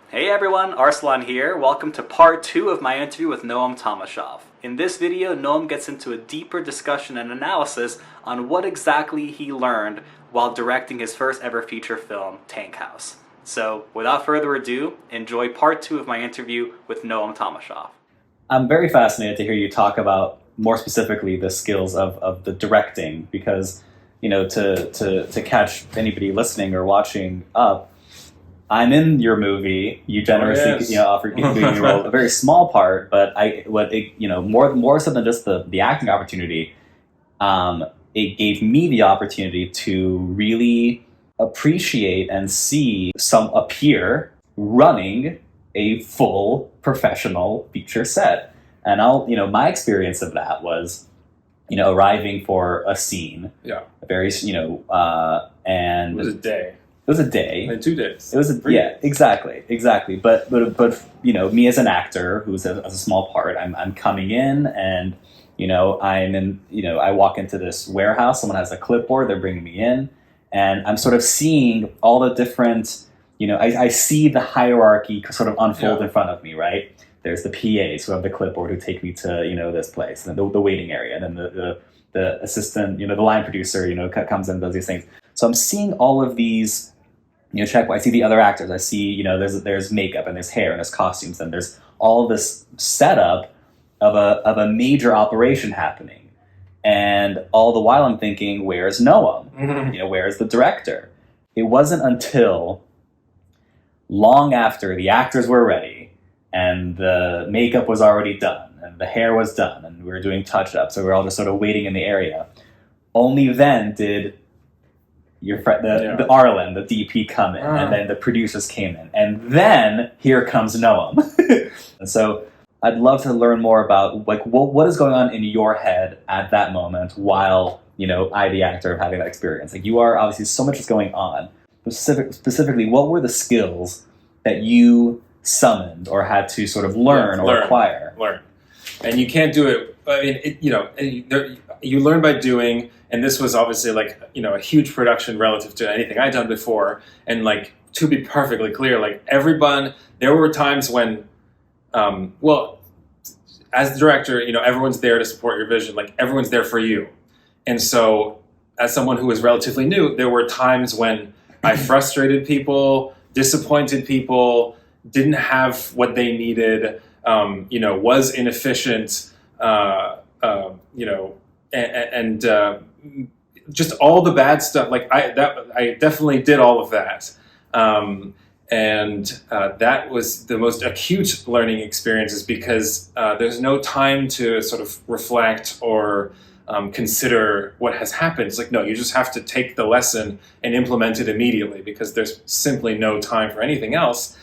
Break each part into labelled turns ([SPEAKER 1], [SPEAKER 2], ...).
[SPEAKER 1] Hey everyone, Arslan here. Welcome to part 2 of my interview with Noam Tomaschoff. In this video, Noam gets into a deeper discussion and analysis on what exactly he learned while directing his first ever feature film, TANKHOUSE. So, without further ado, enjoy part 2 of my interview with Noam Tomaschoff. I'm very fascinated to hear you talk about, more specifically, the skills of the directing, because, you know, to catch anybody listening or watching up, I'm in your movie. You generously, offered doing your role, a very small part, but more so than just the acting opportunity, it gave me the opportunity to really appreciate and see a peer running a full professional feature set. And my experience of that was, arriving for a scene.
[SPEAKER 2] Yeah.
[SPEAKER 1] And
[SPEAKER 2] it was a day.
[SPEAKER 1] It was a day.
[SPEAKER 2] And 2 days.
[SPEAKER 1] It was exactly. But me as an actor who's a small part, I'm coming in and I walk into this warehouse. Someone has a clipboard. They're bringing me in, and I'm sort of seeing all the different. I see the hierarchy sort of unfold in front of me. Right. There's the PAs who have the clipboard who take me to this place, and the waiting area, and then the assistant, the line producer, comes in and does these things. So I'm seeing all of these. I see the other actors. I see, there's makeup and there's hair and there's costumes and there's all this setup of a major operation happening. And all the while I'm thinking, where's Noam?
[SPEAKER 2] Mm-hmm.
[SPEAKER 1] Where's the director? It wasn't until long after the actors were ready and the makeup was already done and the hair was done and we were doing touch-ups, so we were all just sort of waiting in the area. Only then did your friend, the Arlen, the DP, come in, and then the producers came in, and then here comes Noam. And so I'd love to learn more about what is going on in your head at that moment while I, the actor, am having that experience. You are obviously so much is going on. Specifically, what were the skills that you summoned or had to sort of learn or acquire?
[SPEAKER 2] Learn, and you can't do it. I mean, you learn by doing. And this was obviously a huge production relative to anything I'd done before. And to be perfectly clear, everyone, there were times when, as the director, everyone's there to support your vision. Everyone's there for you. And so as someone who was relatively new, there were times when I frustrated people, disappointed people, didn't have what they needed, was inefficient, and just all the bad stuff. I definitely did all of that, and that was the most acute learning experiences because there's no time to sort of reflect or consider what has happened. It's no, you just have to take the lesson and implement it immediately because there's simply no time for anything else.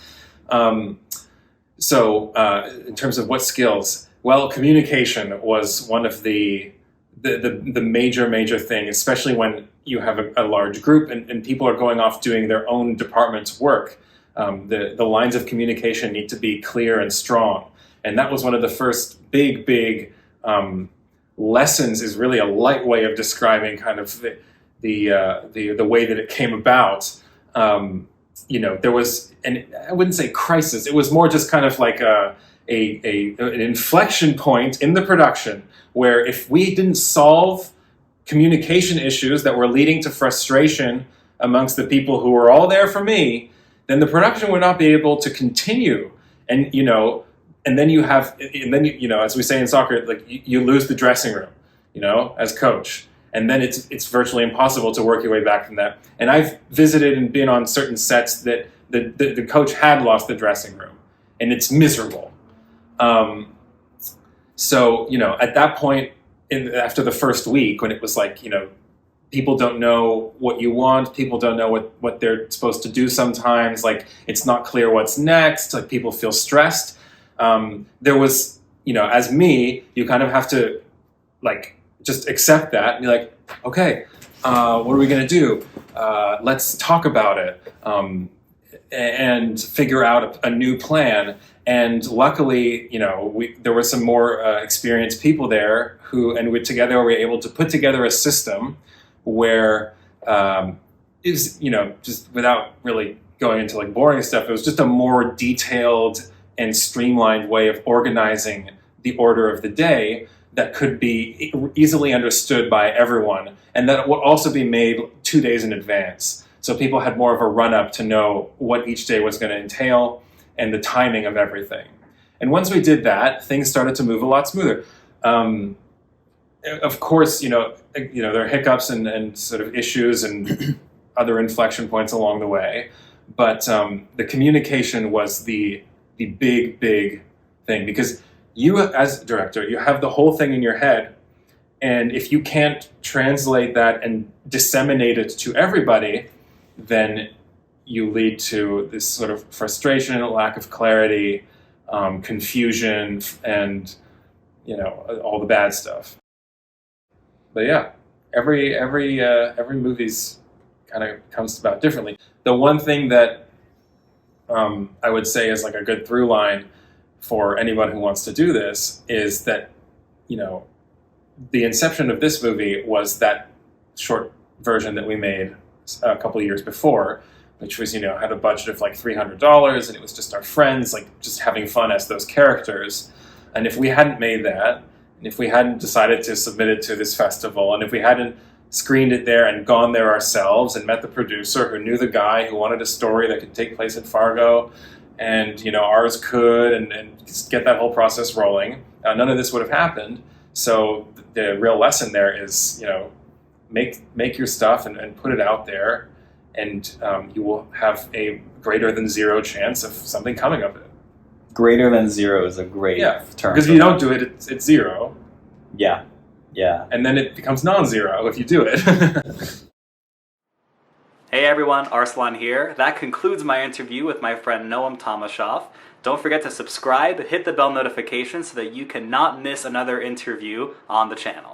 [SPEAKER 2] So in terms of what skills, well, communication was one of the major thing, especially when you have a large group and people are going off doing their own department's work. The lines of communication need to be clear and strong. And that was one of the first big lessons, is really a light way of describing kind of the way that it came about. There was, and I wouldn't say crisis, it was more just kind of like an inflection point in the production where if we didn't solve communication issues that were leading to frustration amongst the people who were all there for me, then the production would not be able to continue. And then as we say in soccer, you lose the dressing room, as coach. And then it's virtually impossible to work your way back from that. And I've visited and been on certain sets that the coach had lost the dressing room, and it's miserable. So, at that point, after the first week, when it was people don't know what you want, people don't know what they're supposed to do sometimes, it's not clear what's next, people feel stressed. There was, as me, you kind of have to, just accept that and be okay, what are we going to do? Let's talk about it and figure out a new plan. And luckily, there were some more experienced people there together we were able to put together a system where just without really going into like boring stuff. It was just a more detailed and streamlined way of organizing the order of the day that could be easily understood by everyone, and that would also be made 2 days in advance. So people had more of a run-up to know what each day was going to entail and the timing of everything. And once we did that, things started to move a lot smoother. Of course, there are hiccups and sort of issues and other inflection points along the way, but the communication was the big thing, because you as a director, you have the whole thing in your head, and if you can't translate that and disseminate it to everybody, then you lead to this sort of frustration, lack of clarity, confusion, and all the bad stuff. But yeah, every movie's kind of comes about differently. The one thing that I would say is like a good through line for anyone who wants to do this is that, the inception of this movie was that short version that we made a couple of years before, which was, had a budget of like $300, and it was just our friends, like just having fun as those characters. And if we hadn't made that, and if we hadn't decided to submit it to this festival, and if we hadn't screened it there and gone there ourselves and met the producer who knew the guy who wanted a story that could take place in Fargo, and ours could, and just get that whole process rolling, none of this would have happened. So the real lesson there is, make your stuff and put it out there, and you will have a greater than zero chance of something coming of it.
[SPEAKER 1] Greater than zero is a great term.
[SPEAKER 2] Because if you don't do it, it's zero.
[SPEAKER 1] Yeah.
[SPEAKER 2] And then it becomes non-zero if you do it.
[SPEAKER 1] Hey everyone, Arslan here. That concludes my interview with my friend Noam Tomaschoff. Don't forget to subscribe, hit the bell notification so that you cannot miss another interview on the channel.